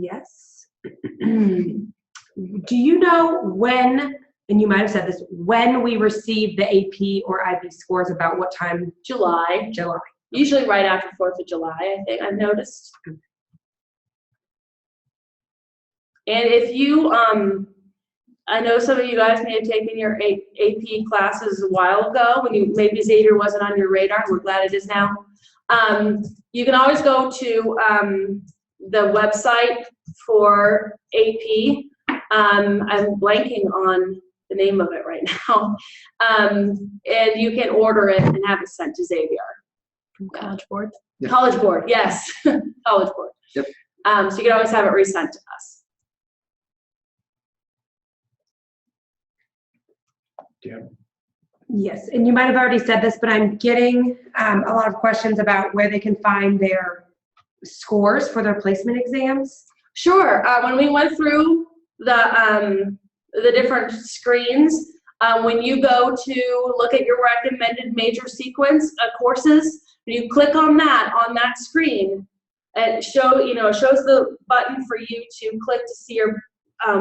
Yes. Do you know when and you might have said this, when we receive the AP or IB scores, about what time? July. Usually right after 4th of July, I think I've noticed. And if you, I know some of you guys may have taken your AP classes a while ago when maybe Xavier wasn't on your radar. We're glad it is now. You can always go to the website for AP. I'm blanking on the name of it right now. And you can order it and have it sent to Xavier. From College Board? Yeah. College Board, yes. College Board. Yep. So you can always have it resent to us. Yeah. Yes, and you might have already said this, but I'm getting a lot of questions about where they can find their scores for their placement exams. Sure. When we went through the different screens, when you go to look at your recommended major sequence courses, when you click on that screen, it shows the button for you to click to see your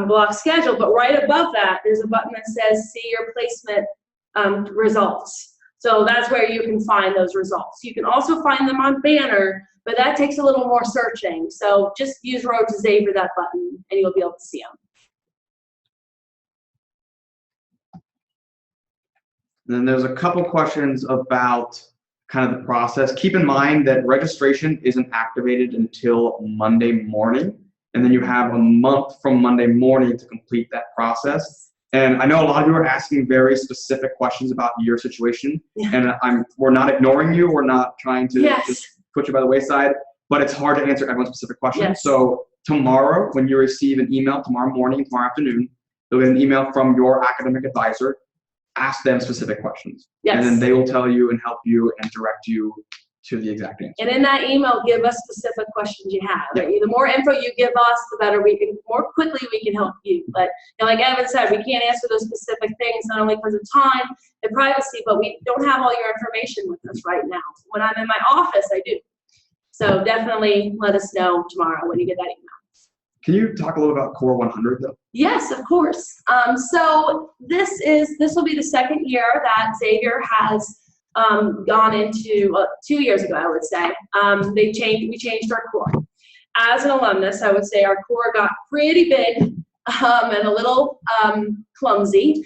block schedule. But right above that, there's a button that says "See your placement results." So that's where you can find those results. You can also find them on Banner, but that takes a little more searching. So just use Road to Xavier, that button, and you'll be able to see them. And then there's a couple questions about kind of the process. Keep in mind that registration isn't activated until Monday morning, and then you have a month from Monday morning to complete that process. And I know a lot of you are asking very specific questions about your situation, and we're not ignoring you. We're not trying to just put you by the wayside, but it's hard to answer everyone's specific questions. Yes. So tomorrow, when you receive an email, tomorrow morning, tomorrow afternoon, you'll get an email from your academic advisor. Ask them specific questions, and then they will tell you and help you and direct you to the exact answer. And in that email, give us specific questions you have. Right? The more info you give us, the better more quickly we can help you. But like Evan said, we can't answer those specific things, not only because of time and privacy, but we don't have all your information with us right now. When I'm in my office, I do. So definitely let us know tomorrow when you get that email. Can you talk a little about Core 100 though? Yes, of course. So this will be the second year that Xavier has gone into 2 years ago, I would say. We changed our core. As an alumnus, I would say our core got pretty big and a little clumsy.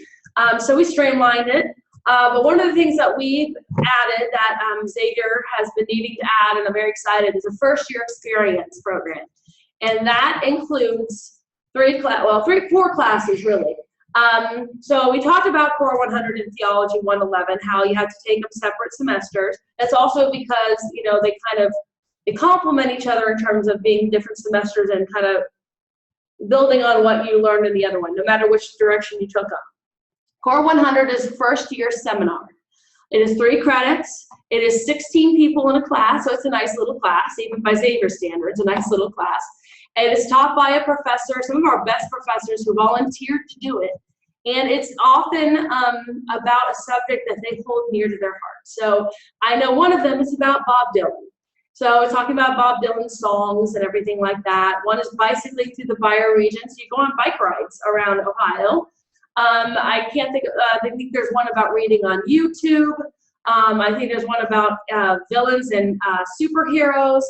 So we streamlined it. But one of the things that we've added that Xavier has been needing to add, and I'm very excited, is a first-year experience program. And that includes four classes, really. So we talked about Core 100 and Theology 111, how you have to take them separate semesters. That's also because, they complement each other in terms of being different semesters and kind of building on what you learned in the other one, no matter which direction you took them. Core 100 is first-year seminar. It is 3 credits. It is 16 people in a class, so it's a nice little class, even by Xavier standards, a nice little class. It is taught by a professor, some of our best professors who volunteered to do it. And it's often about a subject that they hold near to their heart. So I know one of them is about Bob Dylan. So we're talking about Bob Dylan songs and everything like that. One is bicycling through the bioregion, so you go on bike rides around Ohio. I think there's one about reading on YouTube. I think there's one about villains and superheroes.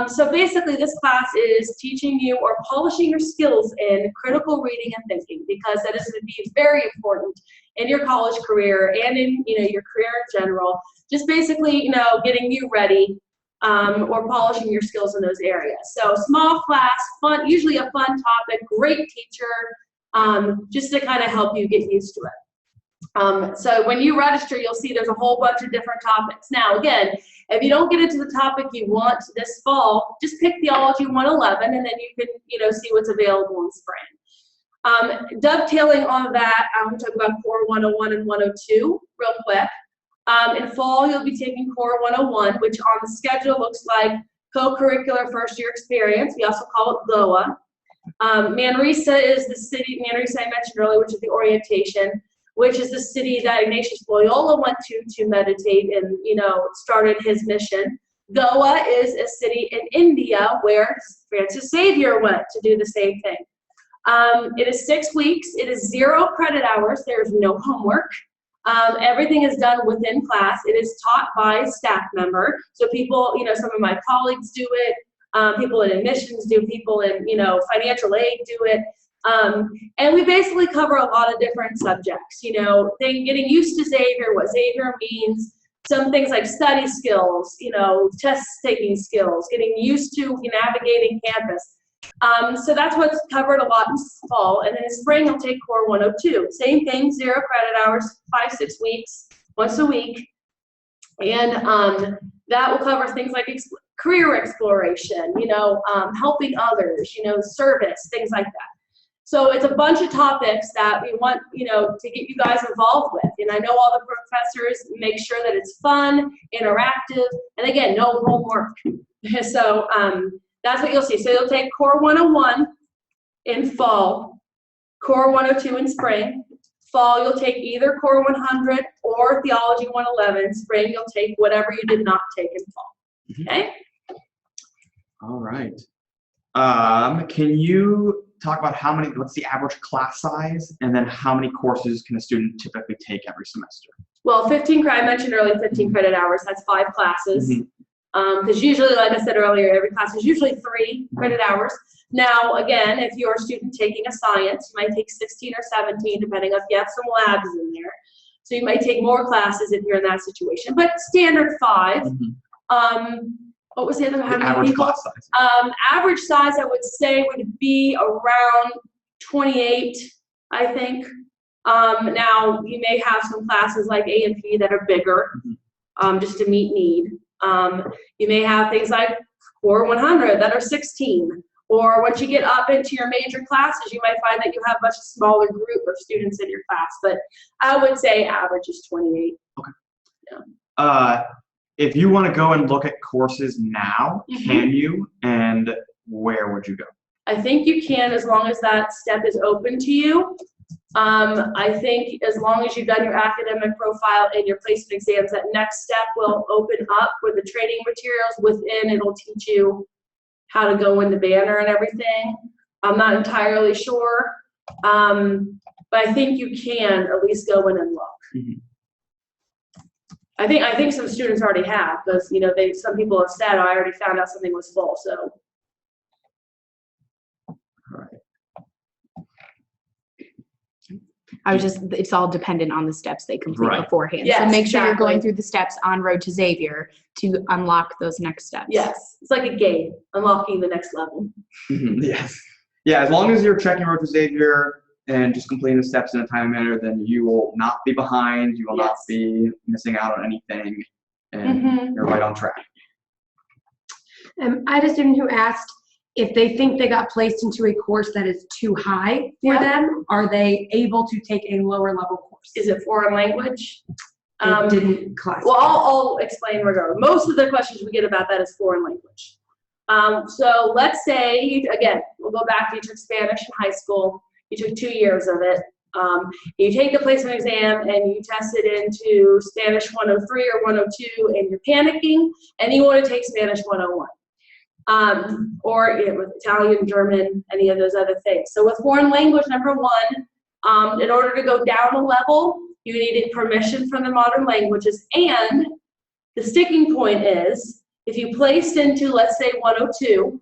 So basically this class is teaching you or polishing your skills in critical reading and thinking, because that is going to be very important in your college career and in your career in general. Just basically getting you ready or polishing your skills in those areas. So small class, fun, usually a fun topic, great teacher, just to kind of help you get used to it. So when you register, you'll see there's a whole bunch of different topics. Now, again, if you don't get into the topic you want this fall, just pick Theology 111, and then you can, see what's available in spring. Dovetailing on that, I'm going to talk about Core 101 and 102 real quick. In fall, you'll be taking Core 101, which on the schedule looks like co-curricular first-year experience. We also call it GOA. Manresa is the city, Manresa I mentioned earlier, which is the orientation, which is the city that Ignatius Loyola went to meditate and, started his mission. Goa is a city in India where Francis Xavier went to do the same thing. It is 6 weeks. It is 0 credit hours. There's no homework. Everything is done within class. It is taught by staff member. So people, some of my colleagues do it. People in admissions do, people in, financial aid do it. And we basically cover a lot of different subjects, getting used to Xavier, what Xavier means, some things like study skills, test taking skills, getting used to navigating campus. So that's what's covered a lot in fall. And then in spring, you'll take Core 102. Same thing, 0 credit hours, 5-6 weeks, once a week. And that will cover things like career exploration, helping others, service, things like that. So it's a bunch of topics that we want, to get you guys involved with. And I know all the professors make sure that it's fun, interactive, and again, no homework. So that's what you'll see. So you'll take Core 101 in fall, Core 102 in spring. Fall, you'll take either Core 100 or Theology 111. Spring, you'll take whatever you did not take in fall. Okay? All right. Can you talk about what's the average class size, and then how many courses can a student typically take every semester? Well, I mentioned earlier 15 credit hours. That's 5 classes. Because usually, like I said earlier, every class is usually 3 credit hours. Now, again, if you're a student taking a science, you might take 16 or 17, depending if you have some labs in there. So you might take more classes if you're in that situation. But standard 5. What was the other? How many average people? class size. Average size, I would say, would be around 28, I think. Now, you may have some classes like A and P that are bigger, just to meet need. You may have things like Core 100 that are 16. Or once you get up into your major classes, you might find that you have a much smaller group of students in your class. But I would say average is 28. Okay. Yeah. If you want to go and look at courses now, can you? And where would you go? I think you can, as long as that step is open to you. I think as long as you've done your academic profile and your placement exams, that next step will open up with the training materials within. It'll teach you how to go in the banner and everything. I'm not entirely sure, but I think you can at least go in and look. I think some students already have, because some people have said, "Oh, I already found out something was full." So. All right. It's all dependent on the steps they complete beforehand. Yes, so make sure you're exactly. going through the steps on Road to Xavier to unlock those next steps. Yes, it's like a game, unlocking the next level. Yes. Yeah, as long as you're checking Road to Xavier and just completing the steps in a timely manner, then you will not be behind, you will not be missing out on anything, and you're right on track. I had a student who asked if they think they got placed into a course that is too high for them, are they able to take a lower level course? Is it foreign language? It didn't classify. Well, I'll explain regardless. Most of the questions we get about that is foreign language. So let's say, again, we'll go back to you took Spanish in high school. You took 2 years of it. You take the placement exam and you test it into Spanish 103 or 102 and you're panicking and you want to take Spanish 101. Or with Italian, German, any of those other things. So with foreign language, number 1, in order to go down a level, you needed permission from the modern languages. And the sticking point is, if you placed into, let's say, 102,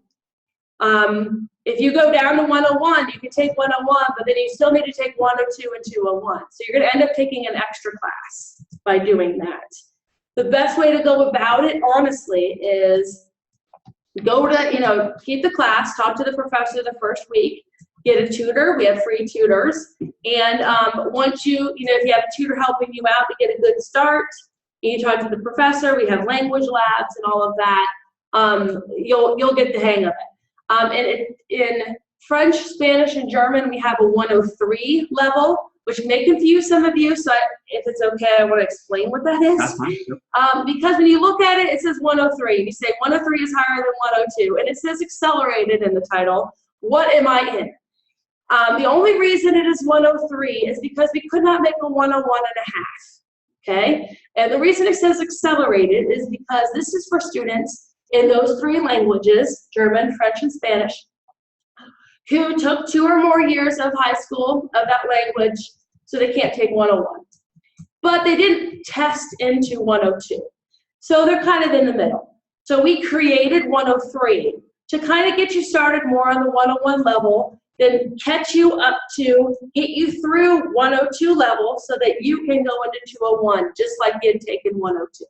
if you go down to 101, you can take 101, but then you still need to take 102 and 201. So you're going to end up taking an extra class by doing that. The best way to go about it, honestly, is go to, keep the class, talk to the professor the first week, get a tutor. We have free tutors. And once if you have a tutor helping you out to get a good start, you talk to the professor, we have language labs and all of that, you'll get the hang of it. And in French, Spanish, and German, we have a 103 level, which may confuse some of you. So if it's okay, I want to explain what that is. That's fine. Because when you look at it, it says 103. You say 103 is higher than 102, and it says accelerated in the title. What am I in? The only reason it is 103 is because we could not make a 101 and a half. Okay? And the reason it says accelerated is because this is for students in those 3 languages, German, French, and Spanish, who took 2 or more years of high school of that language, so they can't take 101. But they didn't test into 102. So they're kind of in the middle. So we created 103 to kind of get you started more on the 101 level, then catch you up to get you through 102 level so that you can go into 201, just like you had taken 102.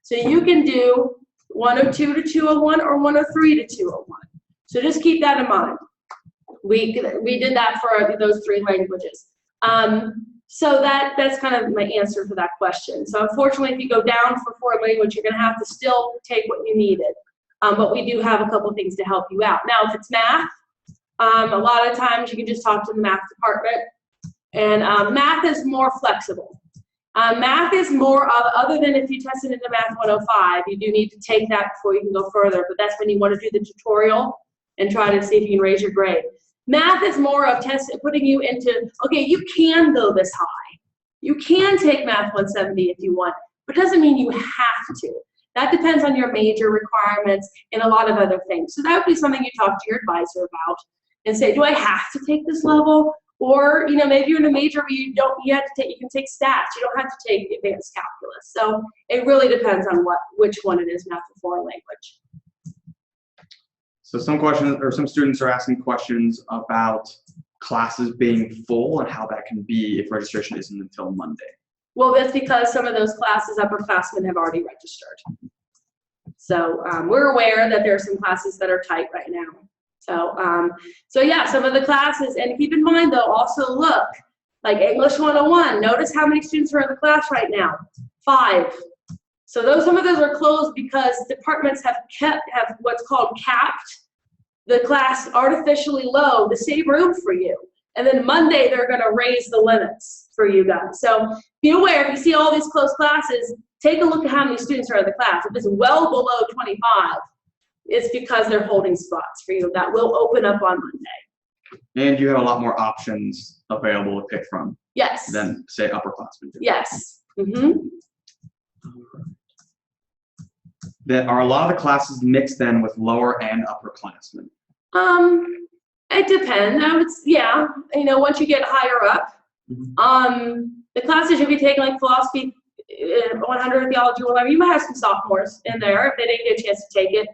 So you can do 102 to 201 or 103 to 201. So just keep that in mind. We did that for those 3 languages. So that's kind of my answer for that question. So unfortunately, if you go down for 4 language, you're going to have to still take what you needed. But we do have a couple things to help you out. Now, if it's math, a lot of times you can just talk to the math department. And math is more flexible. Math is more of, other than if you tested into Math 105, you do need to take that before you can go further. But that's when you want to do the tutorial and try to see if you can raise your grade. Math is more of putting you into, okay, you can go this high. You can take Math 170 if you want, but it doesn't mean you have to. That depends on your major requirements and a lot of other things. So that would be something you talk to your advisor about and say, do I have to take this level? Or, maybe you're in a major where you can take stats. You don't have to take advanced calculus. So it really depends on which one it is, math or foreign language. So some students are asking questions about classes being full and how that can be if registration isn't until Monday. Well, that's because some of those classes upperclassmen have already registered. So we're aware that there are some classes that are tight right now. So yeah, some of the classes, and keep in mind though, also look, like English 101, notice how many students are in the class right now, 5. So some of those are closed because departments have what's called capped the class artificially low to save room for you. And then Monday, they're going to raise the limits for you guys. So be aware, if you see all these closed classes, take a look at how many students are in the class. If it's well below 25, it's because they're holding spots for you. That will open up on Monday. And you have a lot more options available to pick from. Yes. Than, say, upperclassmen do. Yes. Mm-hmm. Are a lot of the classes mixed then with lower and upperclassmen? It depends. Once you get higher up, the classes you'll be taking, like philosophy 100, theology 111, you might have some sophomores in there if they didn't get a chance to take it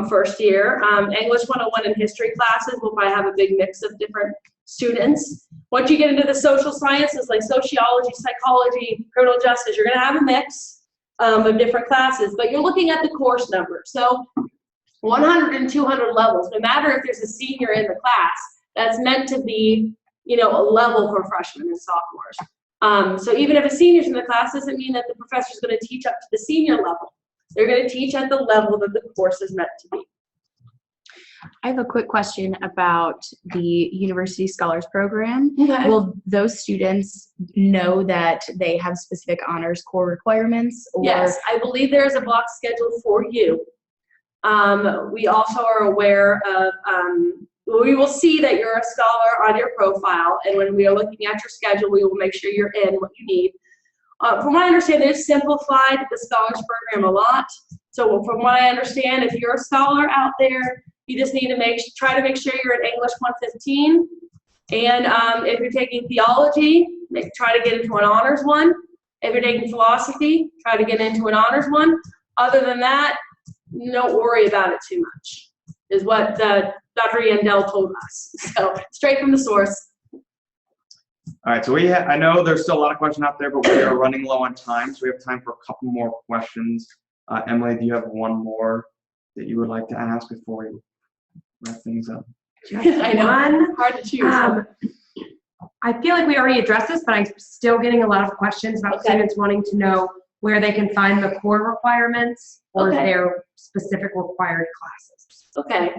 first year. English 101 and history classes will probably have a big mix of different students. Once you get into the social sciences like sociology, psychology, criminal justice, you're going to have a mix of different classes, but you're looking at the course number. So 100 and 200 levels, no matter if there's a senior in the class, that's meant to be, a level for freshmen and sophomores. So even if a senior's in the class, doesn't mean that the professor's going to teach up to the senior level. They're going to teach at the level that the course is meant to be. I have a quick question about the University Scholars Program. Okay. Will those students know that they have specific honors core requirements? Or? Yes, I believe there's a block schedule for you. We also are aware of, we will see that you're a scholar on your profile, and when we are looking at your schedule, we will make sure you're in what you need. From what I understand, they've simplified the Scholars Program a lot. So from what I understand, if you're a scholar out there, you just need to try to make sure you're in English 115. And if you're taking theology, try to get into an honors one. If you're taking philosophy, try to get into an honors one. Other than that, don't worry about it too much, is what Dr. Yandel told us. So straight from the source. All right, so I know there's still a lot of questions out there, but we are running low on time, so we have time for a couple more questions. Emily, do you have one more that you would like to ask before we wrap things up? I know, hard to choose. I feel like we already addressed this, but I'm still getting a lot of questions about students wanting to know where they can find the core requirements or their specific required classes. Okay.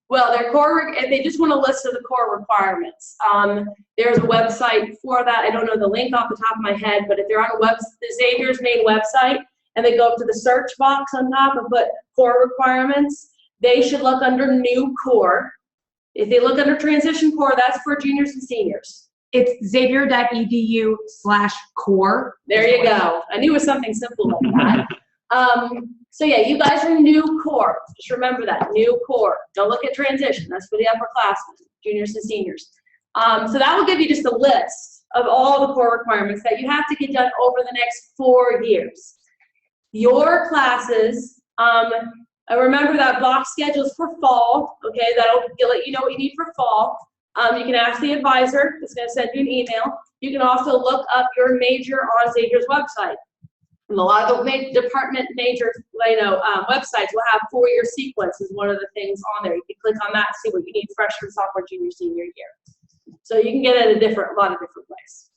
Well, their core, if they just want a list of the core requirements, there's a website for that. I don't know the link off the top of my head, but if they're on the Xavier's main website and they go up to the search box on top and put core requirements, they should look under new core. If they look under transition core, that's for juniors and seniors. It's xavier.edu/core. There you go. I knew it was something simple like that. So yeah, you guys are new core. Just remember that, new core. Don't look at transition. That's for the upperclassmen, juniors and seniors. So that will give you just a list of all the core requirements that you have to get done over the next 4 years. Your classes, remember that block schedule is for fall, okay? That'll let you know what you need for fall. You can ask the advisor, it's gonna send you an email. You can also look up your major on Xavier's website. And a lot of the department major, websites will have 4-year sequence is one of the things on there. You can click on that and see what you need freshman, sophomore, junior, senior year. So you can get it a lot of different ways.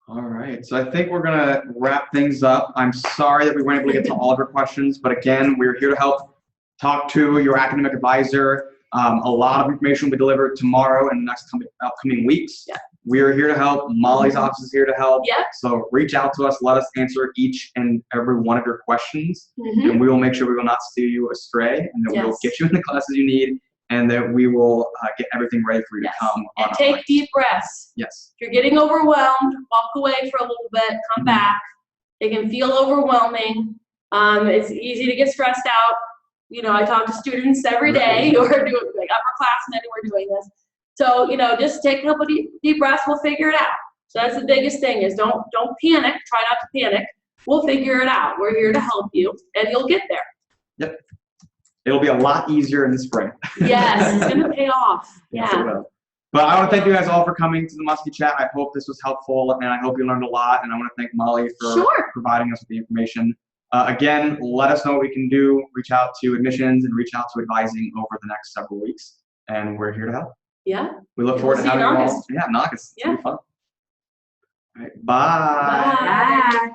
All right, so I think we're gonna wrap things up. I'm sorry that we weren't able to get to all of your questions, but again, we're here to help. Talk to your academic advisor. A lot of information will be delivered tomorrow and the next upcoming weeks. Yeah. We are here to help. Mollie's office is here to help. Yeah. So reach out to us. Let us answer each and every one of your questions, and we will make sure we will not steer you astray, and that we will get you in the classes you need, and that we will get everything ready for you to come. And take deep breaths. Yes. If you're getting overwhelmed, walk away for a little bit, come back. It can feel overwhelming. It's easy to get stressed out. I talk to students every day who are doing, like upperclassmen who are doing this. So, just take a couple deep breaths, we'll figure it out. So that's the biggest thing is don't panic, try not to panic. We'll figure it out. We're here to help you and you'll get there. Yep. It'll be a lot easier in the spring. Yes, it's gonna pay off. Yes, Yeah. it will. But I want to thank you guys all for coming to the Muskie chat. I hope this was helpful and I hope you learned a lot. And I want to thank Mollie for providing us with the information. Again, let us know what we can do. Reach out to admissions and reach out to advising over the next several weeks. And we're here to help. Yeah. We look forward to having you all. Yeah, in August. Yeah. It'll be fun. All right. Bye. Bye. Bye.